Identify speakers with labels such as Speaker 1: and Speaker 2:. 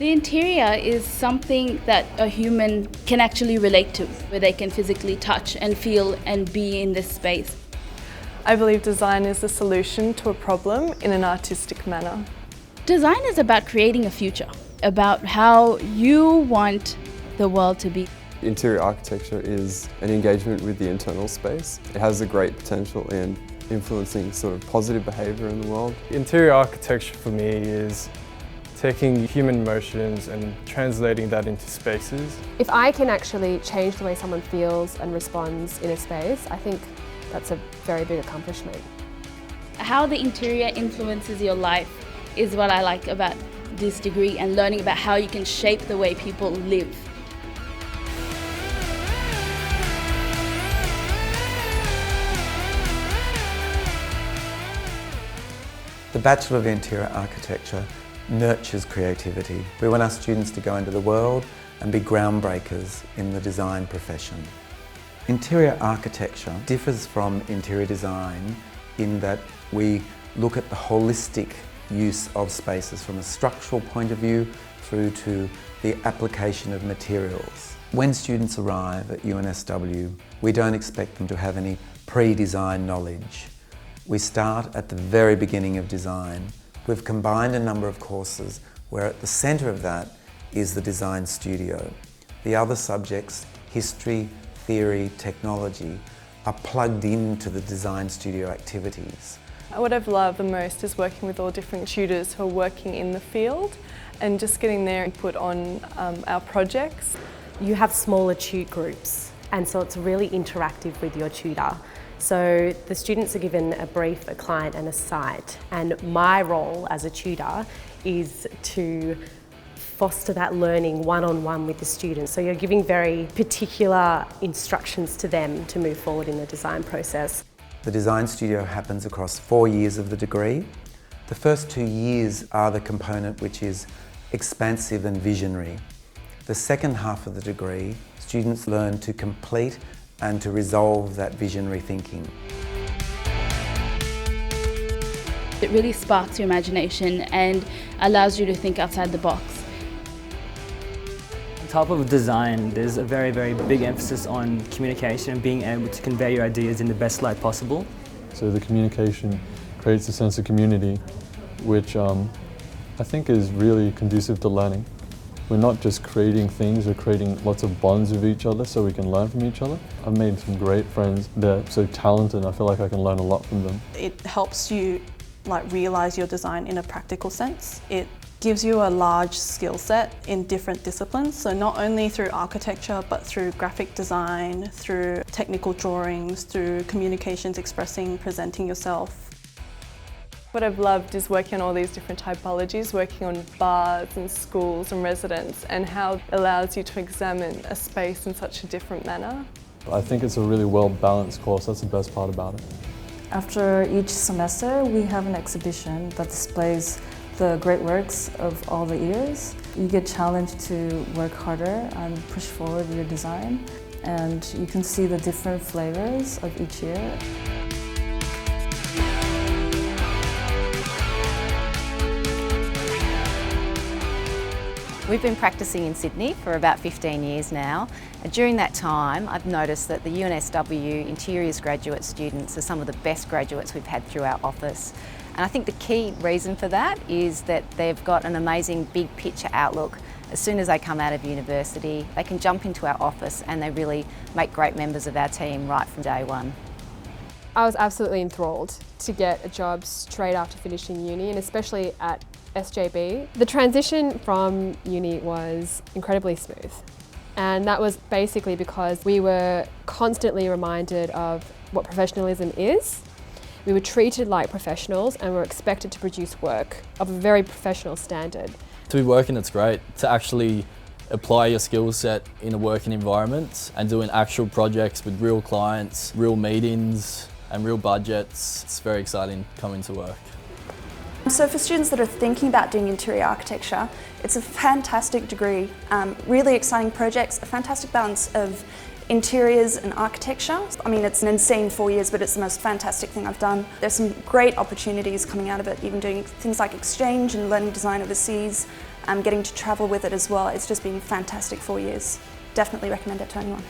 Speaker 1: The interior is something that a human can actually relate to, where they can physically touch and feel and be in this space.
Speaker 2: I believe design is the solution to a problem in an artistic manner.
Speaker 1: Design is about creating a future, about how you want the world to be.
Speaker 3: Interior architecture is an engagement with the internal space. It has a great potential in influencing sort of positive behaviour in the world.
Speaker 4: Interior architecture for me is taking human emotions and translating that into spaces.
Speaker 5: If I can actually change the way someone feels and responds in a space, I think that's a very big accomplishment.
Speaker 1: How the interior influences your life is what I like about this degree, and learning about how you can shape the way people live.
Speaker 6: The Bachelor of Interior Architecture nurtures creativity. We want our students to go into the world and be groundbreakers in the design profession. Interior architecture differs from interior design in that we look at the holistic use of spaces from a structural point of view through to the application of materials. When students arrive at UNSW, we don't expect them to have any pre-design knowledge. We start at the very beginning of design. We've combined a number of courses where at the centre of that is the design studio. The other subjects, history, theory, technology, are plugged into the design studio activities.
Speaker 2: What I've loved the most is working with all different tutors who are working in the field and just getting their input on our projects.
Speaker 7: You have smaller tute groups, and so it's really interactive with your tutor. So the students are given a brief, a client and a site, and my role as a tutor is to foster that learning one-on-one with the students. So you're giving very particular instructions to them to move forward in the design process.
Speaker 6: The design studio happens across 4 years of the degree. The first 2 years are the component which is expansive and visionary. The second half of the degree, students learn to complete and to resolve that visionary thinking.
Speaker 1: It really sparks your imagination and allows you to think outside the box.
Speaker 8: On top of design, there's a very, very big emphasis on communication and being able to convey your ideas in the best light possible.
Speaker 3: So the communication creates a sense of community, which I think is really conducive to learning. We're not just creating things, we're creating lots of bonds with each other so we can learn from each other. I've made some great friends. They're so talented, I feel like I can learn a lot from them.
Speaker 9: It helps you realise your design in a practical sense. It gives you a large skill set in different disciplines, so not only through architecture but through graphic design, through technical drawings, through communications, expressing, presenting yourself.
Speaker 2: What I've loved is working on all these different typologies, working on baths and schools and residents, and how it allows you to examine a space in such a different manner.
Speaker 3: I think it's a really well-balanced course, that's the best part about it.
Speaker 10: After each semester, we have an exhibition that displays the great works of all the years. You get challenged to work harder and push forward your design, and you can see the different flavors of each year.
Speaker 11: We've been practicing in Sydney for about 15 years now, and during that time I've noticed that the UNSW Interiors graduate students are some of the best graduates we've had through our office. And I think the key reason for that is that they've got an amazing big picture outlook. As soon as they come out of university, they can jump into our office and they really make great members of our team right from day one.
Speaker 5: I was absolutely enthralled to get a job straight after finishing uni, and especially at SJB. The transition from uni was incredibly smooth, and that was basically because we were constantly reminded of what professionalism is. We were treated like professionals and were expected to produce work of a very professional standard.
Speaker 12: To be working, it's great to actually apply your skill set in a working environment and doing actual projects with real clients, real meetings and real budgets. It's very exciting coming to work.
Speaker 13: So for students that are thinking about doing interior architecture, it's a fantastic degree, really exciting projects, a fantastic balance of interiors and architecture. I mean, it's an insane 4 years, but it's the most fantastic thing I've done. There's some great opportunities coming out of it, even doing things like exchange and learning design overseas. getting to travel with it as well. It's just been fantastic 4 years. Definitely recommend it to anyone.